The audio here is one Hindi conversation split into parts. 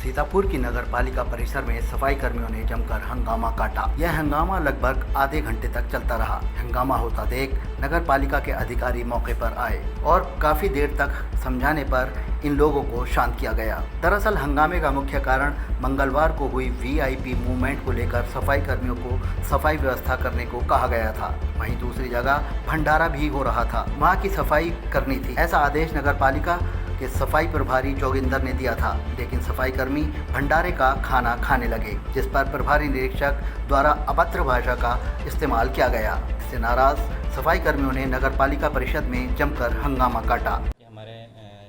सीतापुर की नगर पालिका परिसर में सफाई कर्मियों ने जमकर हंगामा काटा। यह हंगामा लगभग आधे घंटे तक चलता रहा। हंगामा होता देख नगर पालिका के अधिकारी मौके पर आए और काफी देर तक समझाने पर इन लोगों को शांत किया गया। दरअसल हंगामे का मुख्य कारण मंगलवार को हुई वीआईपी मूवमेंट को लेकर सफाई कर्मियों को सफाई व्यवस्था करने को कहा गया था। वहीं दूसरी जगह भंडारा भी हो रहा था, वहाँ की सफाई करनी थी। ऐसा आदेश नगर पालिका के सफाई प्रभारी जोगिंदर ने दिया था, लेकिन सफाई कर्मी भंडारे का खाना खाने लगे, जिस पर प्रभारी निरीक्षक द्वारा अभद्र भाषा का इस्तेमाल किया गया। इससे नाराज सफाई कर्मियों ने नगर पालिका परिषद में जमकर हंगामा काटा। हमारे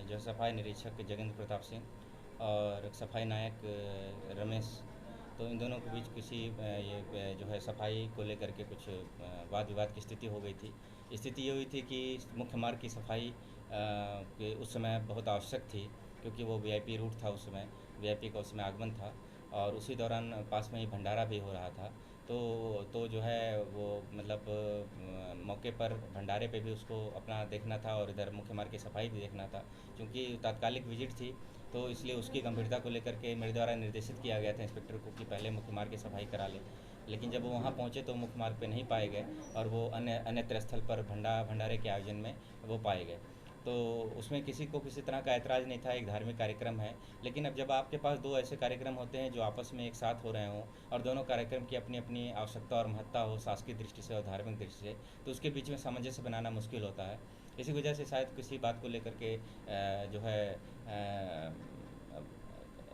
जो सफाई निरीक्षक जोगिंद्र प्रताप सिंह और सफाई नायक रमेश, तो इन दोनों के बीच किसी ये जो है सफाई को लेकर के कुछ वाद विवाद की स्थिति हो गई थी। स्थिति ये हुई थी कि मुख्य मार्ग की सफाई के उस समय बहुत आवश्यक थी, क्योंकि वो वीआईपी रूट था, उस समय वीआईपी का उसमें आगमन था और उसी दौरान पास में ही भंडारा भी हो रहा था। तो जो है वो मतलब मौके पर भंडारे पे भी उसको अपना देखना था और इधर मुख्य मार्ग की सफाई भी देखना था। क्योंकि तात्कालिक विजिट थी, तो इसलिए उसकी गंभीरता को लेकर के मेरे द्वारा निर्देशित किया गया था इंस्पेक्टर को कि पहले मुख्य मार्ग की सफाई करा ले। लेकिन जब वो वहाँ पहुँचे तो मुख्य मार्ग पे नहीं पाए गए और वो अन्यत्र स्थल पर भंडारे के आयोजन में वो पाए गए। तो उसमें किसी को किसी तरह का ऐतराज़ नहीं था, एक धार्मिक कार्यक्रम है। लेकिन अब जब आपके पास दो ऐसे कार्यक्रम होते हैं जो आपस में एक साथ हो रहे हों और दोनों कार्यक्रम की अपनी अपनी आवश्यकता और महत्ता हो, शासकीय दृष्टि से और धार्मिक दृष्टि से, तो उसके बीच में सामंजस्य बनाना मुश्किल होता है। इसी वजह से शायद किसी बात को लेकर के जो है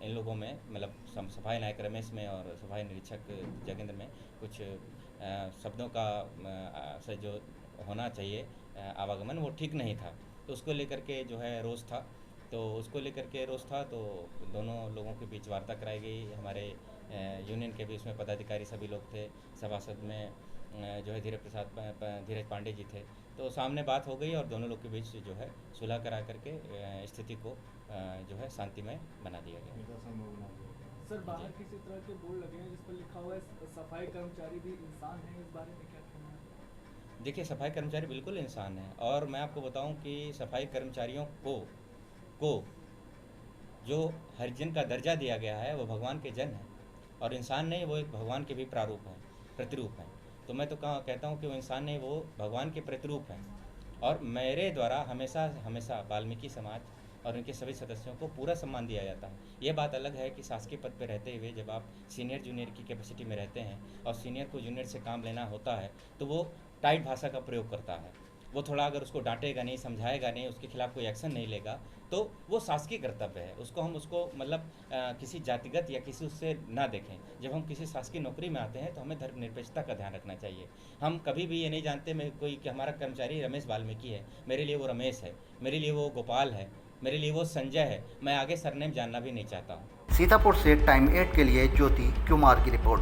इन लोगों में मतलब सफाई नायक रमेश में और सफाई निरीक्षक जोगिंद्र में कुछ शब्दों का से जो होना चाहिए आवागमन, वो ठीक नहीं था। तो उसको लेकर के जो है रोष था, तो दोनों लोगों के बीच वार्ता कराई गई। हमारे यूनियन के भी उसमें पदाधिकारी सभी लोग थे। सभासद में जो है धीरज पांडे जी थे। तो सामने बात हो गई और दोनों लोग के बीच जो है सुलह करा करके स्थिति को जो है शांतिमय बना दिया गया। सर, बाहर किसी तरह के बोर्ड लगे हैं जिस पर लिखा हुआ है सफाई कर्मचारी भी इंसान हैं, इस बारे में क्या कहना है? देखिए, सफाई कर्मचारी बिल्कुल इंसान है और मैं आपको बताऊं कि सफाई कर्मचारियों को जो हरिजन का दर्जा दिया गया है वो भगवान के जन है और इंसान नहीं, वो एक भगवान के भी प्रतिरूप हैं। तो मैं तो कहता हूं कि वो इंसान नहीं, वो भगवान के प्रतिरूप हैं। और मेरे द्वारा हमेशा वाल्मीकि समाज और उनके सभी सदस्यों को पूरा सम्मान दिया जाता है। ये बात अलग है कि शासकीय पद पर रहते हुए जब आप सीनियर जूनियर की कैपेसिटी में रहते हैं और सीनियर को जूनियर से काम लेना होता है तो वो टाइट भाषा का प्रयोग करता है। वो थोड़ा अगर उसको डांटेगा नहीं, समझाएगा नहीं, उसके खिलाफ कोई एक्शन नहीं लेगा तो वो शासकीय कर्तव्य है। हम उसको मतलब किसी जातिगत या किसी उससे ना देखें। जब हम किसी शासकीय नौकरी में आते हैं तो हमें धर्मनिरपेक्षता का ध्यान रखना चाहिए। हम कभी भी ये नहीं जानते कि हमारा कर्मचारी रमेश वाल्मीकि है, मेरे लिए वो रमेश है, मेरे लिए वो गोपाल है, मेरे लिए वो संजय है। मैं आगे सरनेम जानना भी नहीं चाहता हूँ। सीतापुर से टाइम 8 के लिए ज्योति कुमार की रिपोर्ट।